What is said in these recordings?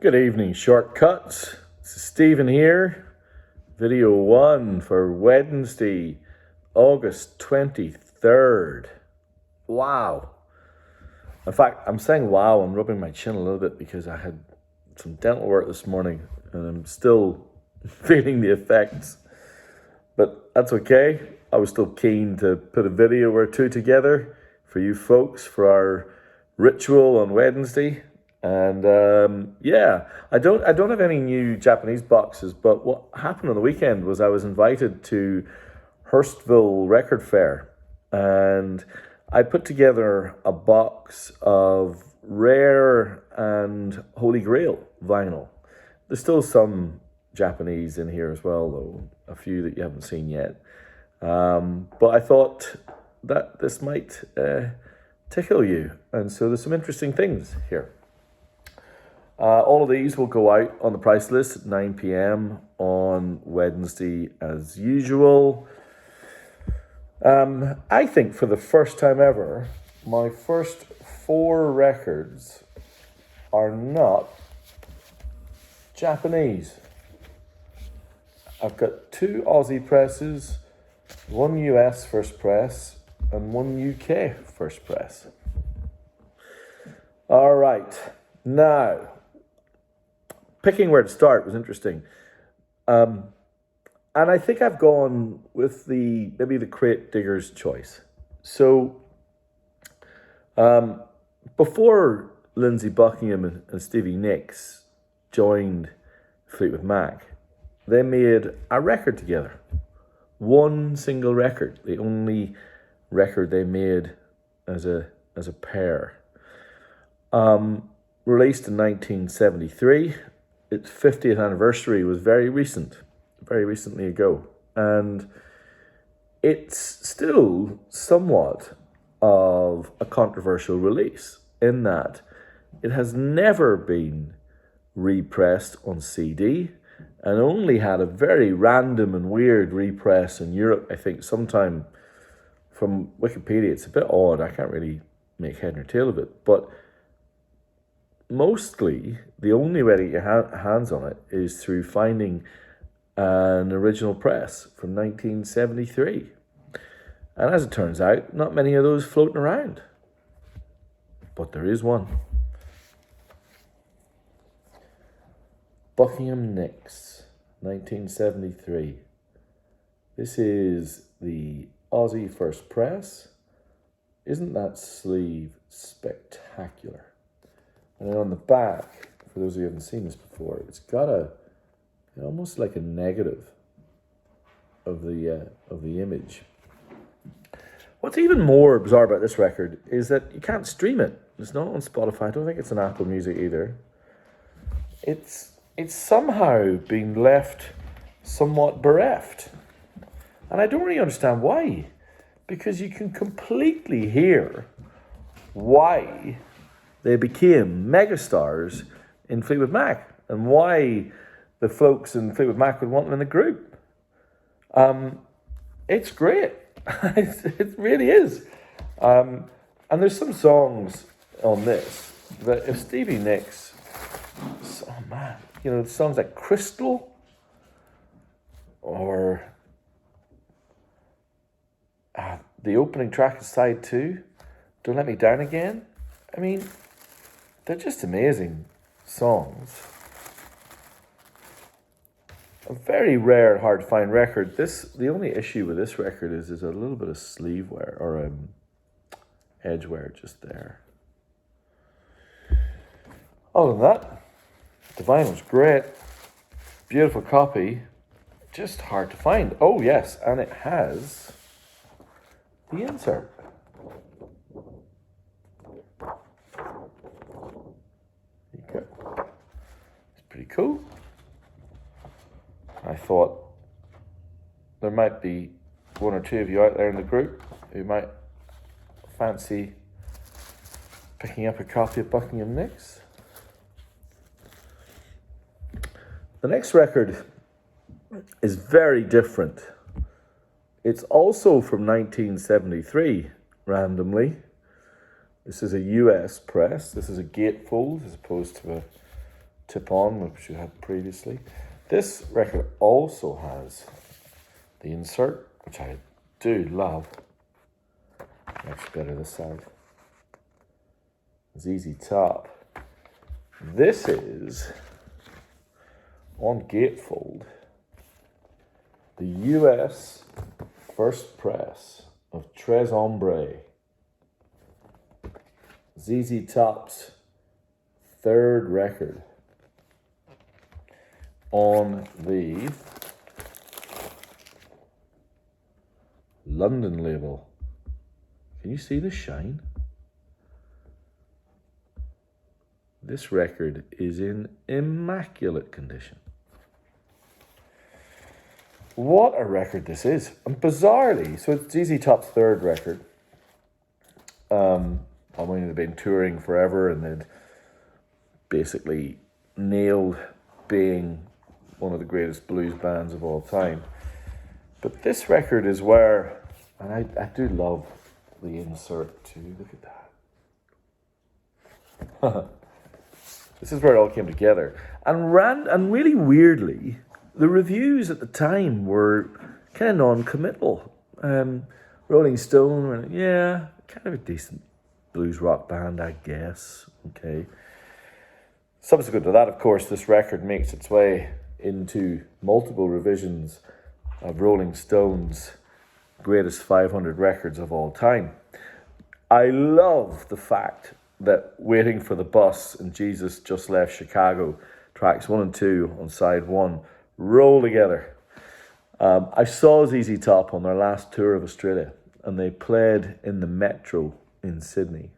Good evening, shortcuts. This is Stephen here. Video 1 for Wednesday, August 23rd. Wow. In fact, I'm saying wow, I'm rubbing my chin a little bit because I had some dental work this morning and I'm still feeling the effects. But that's okay. I was still keen to put a video or two together for you folks for our ritual on Wednesday. And I don't have any new Japanese boxes, but what happened on the weekend was I was invited to Hurstville Record Fair, and I put together a box of rare and Holy Grail vinyl. There's still some Japanese in here as well, though, a few that you haven't seen yet. But I thought that this might tickle you, and so there's some interesting things here. All of these will go out on the price list at 9 p.m. on Wednesday as usual. I think for the first time ever, my first 4 records are not Japanese. I've got 2 Aussie presses, 1 US first press, and 1 UK first press. All right, now, picking where to start was interesting. And I think I've gone with maybe the crate digger's choice. So before Lindsey Buckingham and Stevie Nicks joined Fleetwood Mac, they made a record together. One single record, the only record they made as a pair. Released in 1973. Its 50th anniversary was very recently ago. And it's still somewhat of a controversial release in that it has never been repressed on CD and only had a very random and weird repress in Europe, I think sometime. From Wikipedia, it's a bit odd. I can't really make head nor tail of it, but mostly, the only way to get your hands on it is through finding an original press from 1973. And as it turns out, not many of those floating around. But there is one. Buckingham Nicks, 1973. This is the Aussie first press. Isn't that sleeve spectacular? And then on the back, for those of you who haven't seen this before, it's got almost like a negative of the image. What's even more bizarre about this record is that you can't stream it. It's not on Spotify. I don't think it's on Apple Music either. It's somehow been left somewhat bereft. And I don't really understand why. Because you can completely hear why they became megastars in Fleetwood Mac and why the folks in Fleetwood Mac would want them in the group. It's great. It really is. And there's some songs on this that if Stevie Nicks, oh man, songs like Crystal or the opening track of side 2, Don't Let Me Down Again. I mean, they're just amazing songs. A very rare and hard to find record. The only issue with this record is there's a little bit of sleeve wear or edge wear just there. Other than that, the vinyl's great. Beautiful copy. Just hard to find. Oh yes, and it has the insert. It's pretty cool. I thought there might be 1 or 2 of you out there in the group who might fancy picking up a copy of Buckingham Nicks. The next record is very different. It's also from 1973, randomly. This is a US press. This is a gatefold as opposed to a tip on, which we had previously. This record also has the insert, which I do love. Actually better this side. ZZ Top. This is, on gatefold, the US first press of Tres Hombre. ZZ Top's third record on the London label. Can you see the shine? This record is in immaculate condition. What a record this is. And bizarrely, so it's ZZ Top's third record. I mean, they've been touring forever and they'd basically nailed being one of the greatest blues bands of all time. But this record is where, and I do love the insert too, look at that. This is where it all came together. And really weirdly, the reviews at the time were kind of non-committal. Rolling Stone were like, yeah, kind of a decent blues rock band, I guess. Okay. Subsequent to that, of course, this record makes its way into multiple revisions of Rolling Stone's greatest 500 records of all time. I love the fact that Waiting for the Bus and Jesus Just Left Chicago, tracks 1 and 2 on side 1, roll together. I saw ZZ Top on their last tour of Australia, and they played in the Metro in Sydney.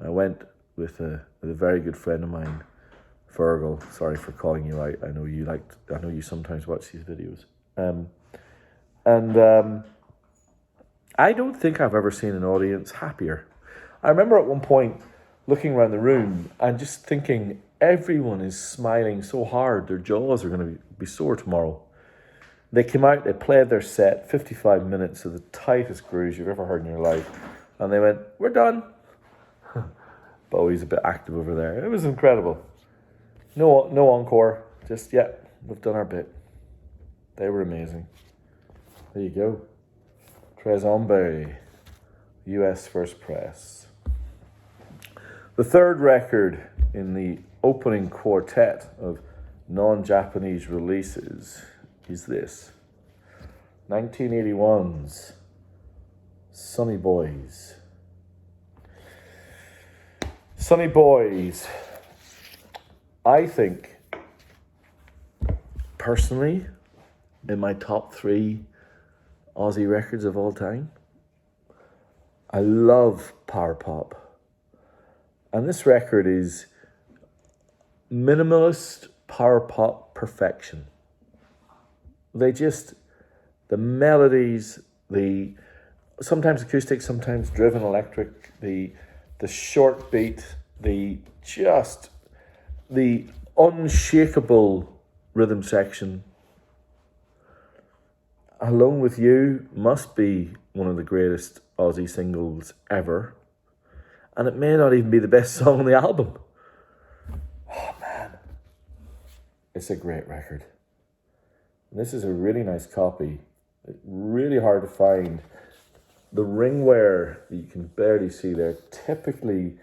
I went with a very good friend of mine, Fergal. Sorry for calling you out. I know you sometimes watch these videos. I don't think I've ever seen an audience happier. I remember at one point looking around the room and just thinking, everyone is smiling so hard, their jaws are going to be sore tomorrow. They came out, they played their set, 55 minutes of the tightest grooves you've ever heard in your life. And they went, we're done. Bowie's a bit active over there. It was incredible. No encore. Just, yeah, we've done our bit. They were amazing. There you go. Tres Hombre, US first press. The third record in the opening quartet of non-Japanese releases is this. 1981's Sonny Boys. Sonny Boys, I think, personally, in my top 3 Aussie records of all time. I love power pop. And this record is minimalist power pop perfection. The melodies, sometimes acoustic, sometimes driven electric, the short beat, the unshakable rhythm section. Alone With You must be one of the greatest Aussie singles ever. And it may not even be the best song on the album. Oh man. It's a great record. And this is a really nice copy. It's really hard to find. The ringwear that you can barely see there, typically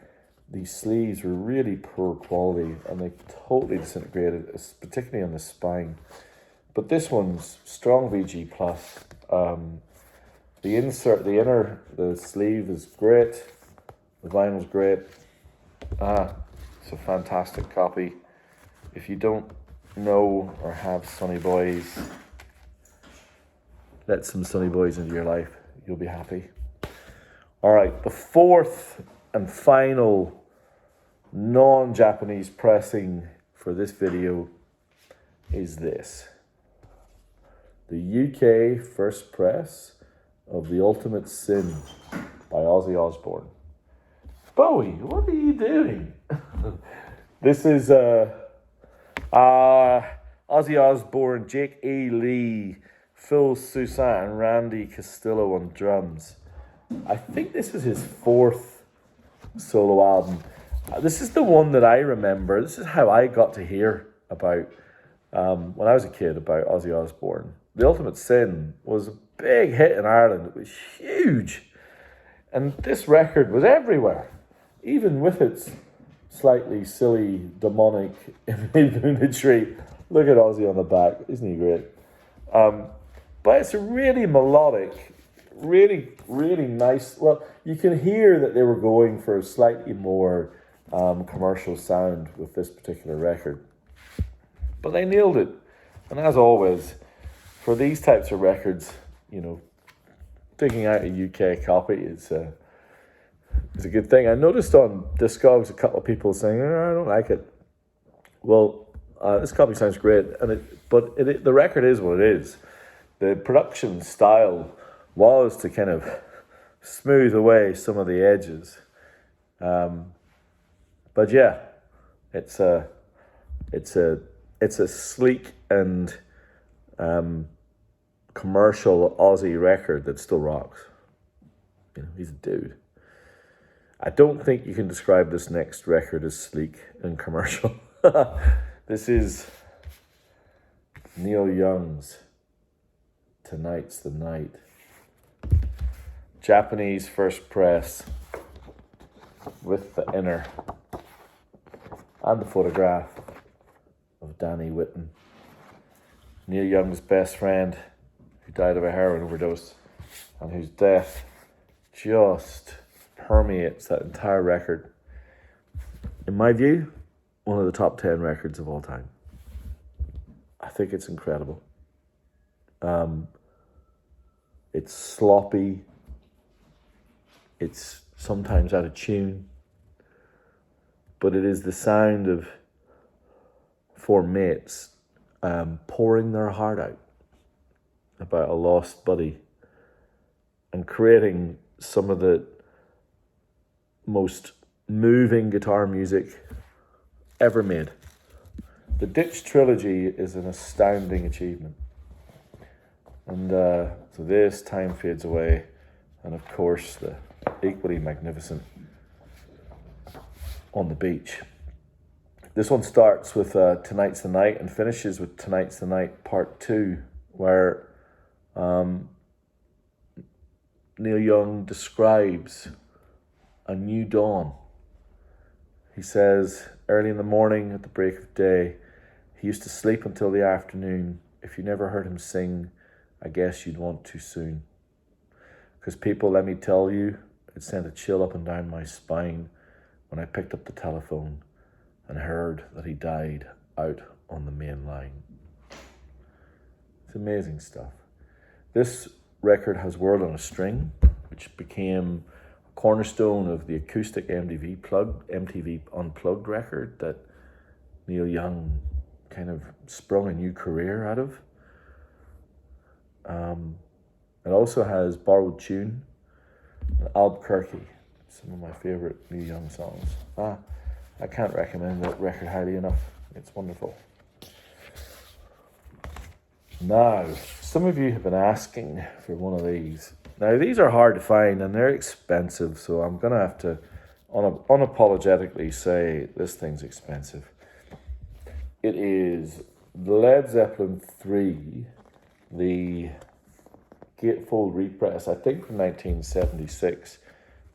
these sleeves were really poor quality and they totally disintegrated, particularly on the spine. But this one's strong VG+. The insert, the sleeve is great. The vinyl's great. It's a fantastic copy. If you don't know or have Sonny Boys, let some Sonny Boys into your life. You'll be happy. All right, the fourth and final non-Japanese pressing for this video is this. The UK first press of The Ultimate Sin by Ozzy Osbourne. Bowie, what are you doing? This is Ozzy Osbourne, Jake E. Lee, Phil Soussan, and Randy Castillo on drums. I think this is his 4th solo album. This is the one that I remember. This is how I got to hear about, when I was a kid, about Ozzy Osbourne. The Ultimate Sin was a big hit in Ireland. It was huge. And this record was everywhere, even with its slightly silly, demonic imagery. Look at Ozzy on the back. Isn't he great? But it's a really melodic, really, really nice. Well, you can hear that they were going for a slightly more commercial sound with this particular record. But they nailed it. And as always, for these types of records, digging out a UK copy is a good thing. I noticed on Discogs a couple of people saying, I don't like it. Well, this copy sounds great, but the record is what it is. The production style was to kind of smooth away some of the edges. But yeah, it's a sleek and commercial Aussie record that still rocks. He's a dude. I don't think you can describe this next record as sleek and commercial. This is Neil Young's Tonight's the Night. Japanese first press with the inner and the photograph of Danny Whitten, Neil Young's best friend, who died of a heroin overdose and whose death just permeates that entire record. In my view, one of the top 10 records of all time. I think it's incredible. It's sloppy. It's sometimes out of tune. But it is the sound of four mates pouring their heart out about a lost buddy and creating some of the most moving guitar music ever made. The Ditch trilogy is an astounding achievement. And so this Time Fades Away, and of course the equally magnificent On the Beach. This one starts with Tonight's the Night and finishes with Tonight's the Night Part 2, where Neil Young describes a new dawn. He says, early in the morning at the break of day, he used to sleep until the afternoon. If you never heard him sing, I guess you'd want to soon. Because people, let me tell you, it sent a chill up and down my spine when I picked up the telephone and heard that he died out on the main line. It's amazing stuff. This record has World on a String, which became a cornerstone of the acoustic MTV Unplugged record that Neil Young kind of sprung a new career out of. It also has Borrowed Tune and Albuquerque, some of my favorite Neil Young songs. I can't recommend that record highly enough. It's wonderful. Now, some of you have been asking for one of these. Now, these are hard to find and they're expensive, so I'm going to have to unapologetically say this thing's expensive. It is Led Zeppelin 3, the gatefold repress, I think from 1976,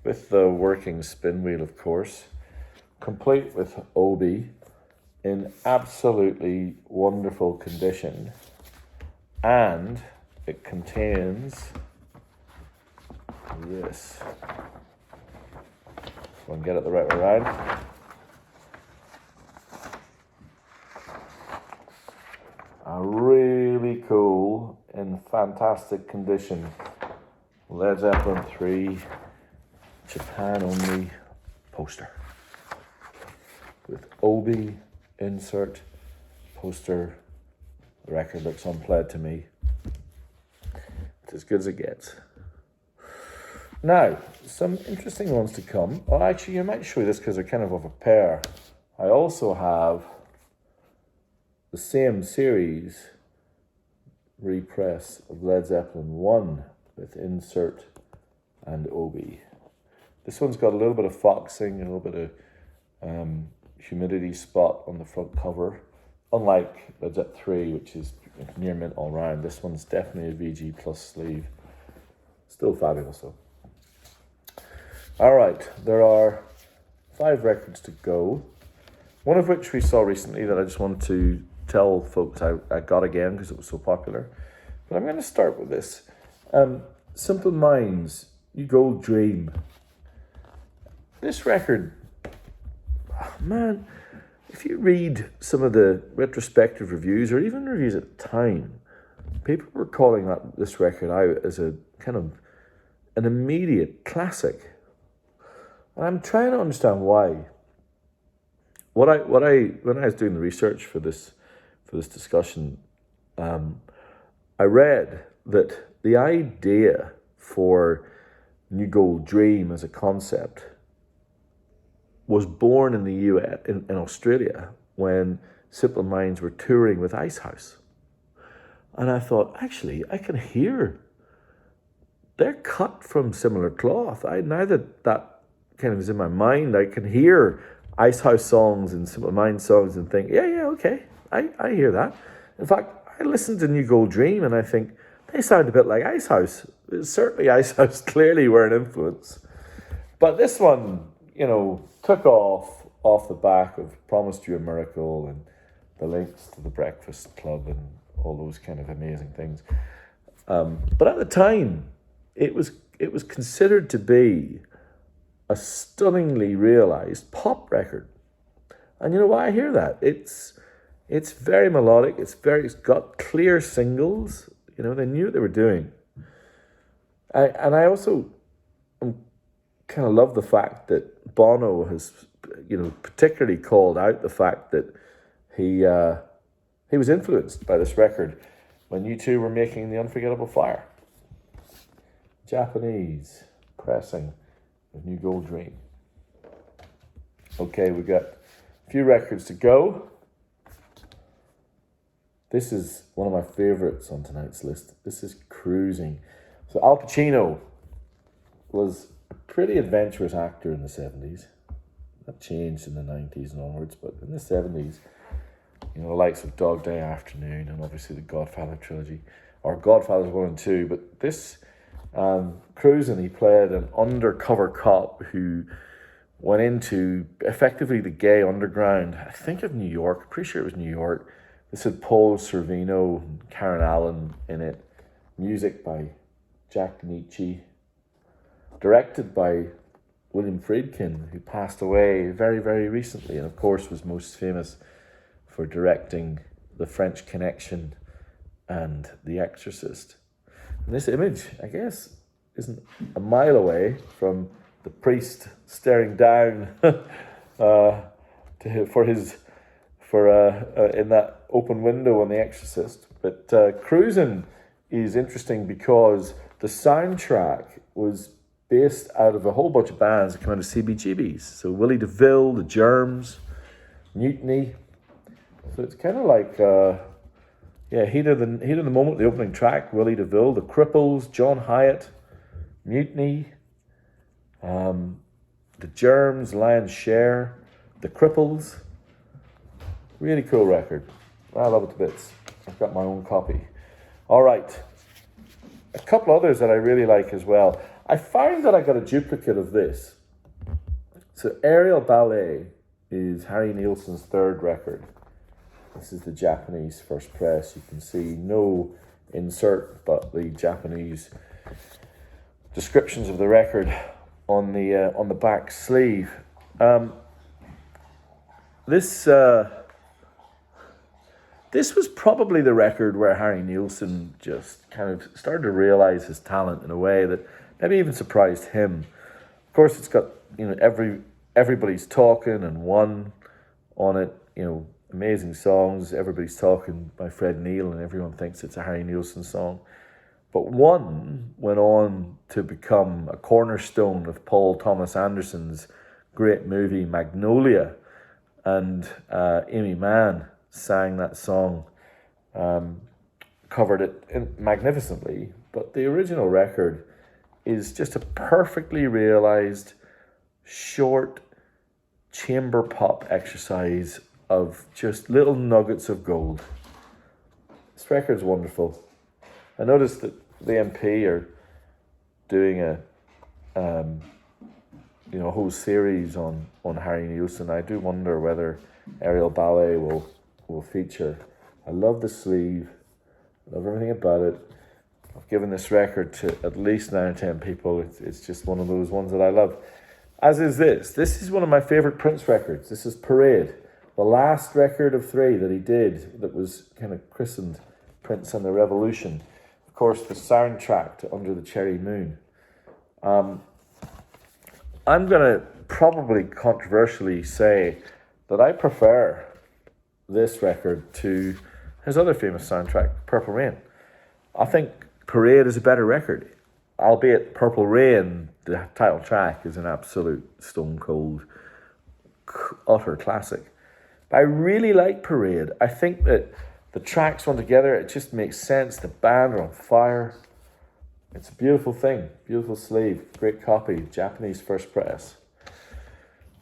with the working spin wheel, of course, complete with Obi, in absolutely wonderful condition. And it contains this. So I can get it the right way around. A really cool, in fantastic condition, Led Zeppelin 3 Japan only poster with Obi insert poster. The record looks unplayed to me. It's as good as it gets. Now, some interesting ones to come. Oh, actually, I might show you this because they're kind of a pair. I also have the same series repress of Led Zeppelin 1 with insert and Obi. This one's got a little bit of foxing, a little bit of humidity spot on the front cover. Unlike the Jet 3, which is near mint all round, this one's definitely a VG plus sleeve. Still fabulous though. All right, there are 5 records to go. One of which we saw recently that I just wanted to tell folks I got again because it was so popular. But I'm going to start with this. Simple Minds, You Gold Dream. This record, man, if you read some of the retrospective reviews or even reviews at the time, people were calling this record out as a kind of an immediate classic. And I'm trying to understand why. When I was doing the research for this discussion, I read that the idea for New Gold Dream as a concept was born in the US, in Australia, when Simple Minds were touring with Icehouse. And I thought, actually, I can hear they're cut from similar cloth. Now that kind of is in my mind, I can hear Icehouse songs and Simple Minds songs and think, yeah, okay, I hear that. In fact, I listened to New Gold Dream and I think they sound a bit like Icehouse. Certainly Icehouse clearly were an influence. But this one, took off the back of Promised You a Miracle and the links to the Breakfast Club and all those kind of amazing things. But at the time, it was considered to be a stunningly realized pop record. And you know why I hear that? It's very melodic, it's got clear singles, they knew what they were doing. I also kind of love the fact that Bono has, particularly called out the fact that he was influenced by this record when U2 were making The Unforgettable Fire. Japanese pressing of New Gold Dream. Okay, we've got a few records to go. This is one of my favorites on tonight's list. This is Cruising. So Al Pacino was a pretty adventurous actor in the 70s. That changed in the 90s and onwards, but in the 70s, the likes of Dog Day Afternoon and obviously the Godfather trilogy, or Godfathers 1 and 2, but this Cruising, he played an undercover cop who went into effectively the gay underground, I think of New York, I'm pretty sure it was New York. This had Paul Sorvino and Karen Allen in it. Music by Jack Nietzsche. Directed by William Friedkin, who passed away very, very recently, and of course was most famous for directing The French Connection and The Exorcist. And this image, I guess, isn't a mile away from the priest staring down in that open window on The Exorcist. But Cruisin' is interesting because the soundtrack was based out of a whole bunch of bands that came out of CBGBs. So Willie DeVille, The Germs, Mutiny. So it's kind of like, Heat of the Moment, the opening track, Willie DeVille, The Cripples, John Hyatt, Mutiny, The Germs, Lion's Share, The Cripples. Really cool record. I love it to bits. I've got my own copy. All right. A couple others that I really like as well. I found that I got a duplicate of this. So Aerial Ballet is Harry Nilsson's third record. This is the Japanese first press. You can see no insert, but the Japanese descriptions of the record on the back sleeve. This was probably the record where Harry Nilsson just kind of started to realize his talent in a way that maybe even surprised him. Of course, it's got Everybody's Talking and One on it. Amazing songs. Everybody's Talking by Fred Neil, and everyone thinks it's a Harry Nilsson song. But One went on to become a cornerstone of Paul Thomas Anderson's great movie Magnolia, and Amy Mann sang that song, covered it magnificently. But the original record is just a perfectly realized, short, chamber pop exercise of just little nuggets of gold. This record's wonderful. I noticed that the MP are doing a whole series on Harry Nilsson. I do wonder whether Aerial Ballet will feature. I love the sleeve. I love everything about it. I've given this record to at least 9 or 10 people. It's just one of those ones that I love. As is this. This is one of my favourite Prince records. This is Parade, the last record of 3 that he did that was kind of christened Prince and the Revolution. Of course, the soundtrack to Under the Cherry Moon. I'm going to probably controversially say that I prefer this record to his other famous soundtrack, Purple Rain. I think Parade is a better record, albeit Purple Rain, the title track, is an absolute stone cold, utter classic. But I really like Parade. I think that the tracks run together, it just makes sense. The band are on fire. It's a beautiful thing, beautiful sleeve, great copy, Japanese first press.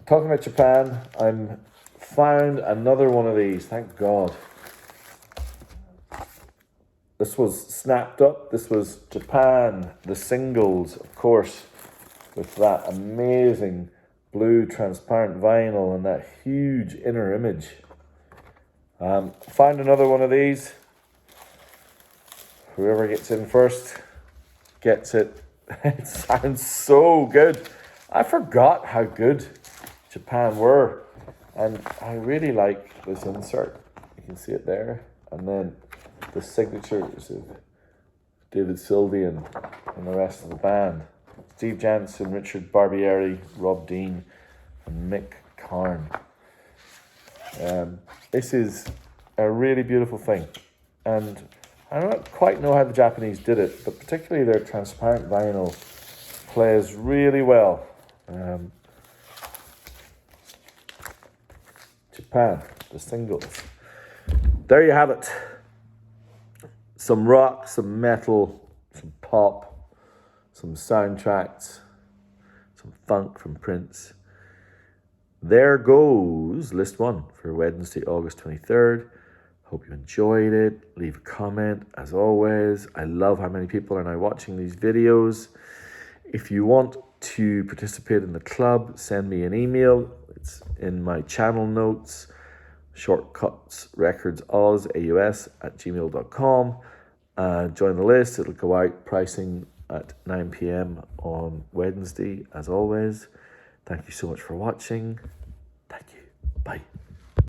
Talking about Japan, I'm found another one of these, thank God. This was snapped up. This was Japan, the singles, of course, with that amazing blue transparent vinyl and that huge inner image. Find another one of these. Whoever gets in first gets it. It sounds so good. I forgot how good Japan were. And I really like this insert. You can see it there. And then the signatures of David Sylvian and the rest of the band. Steve Jansen, Richard Barbieri, Rob Dean, and Mick Karn. This is a really beautiful thing. And I don't quite know how the Japanese did it, but particularly their transparent vinyl plays really well. Japan, the singles. There you have it. Some rock, some metal, some pop, some soundtracks, some funk from Prince. There goes list 1 for Wednesday, August 23rd. Hope you enjoyed it. Leave a comment, as always. I love how many people are now watching these videos. If you want to participate in the club, send me an email. It's in my channel notes. Shortcuts Records AUS at gmail.com. Join the list. It'll go out pricing at 9 p.m. on Wednesday, as always. Thank you so much for watching. Thank you. Bye.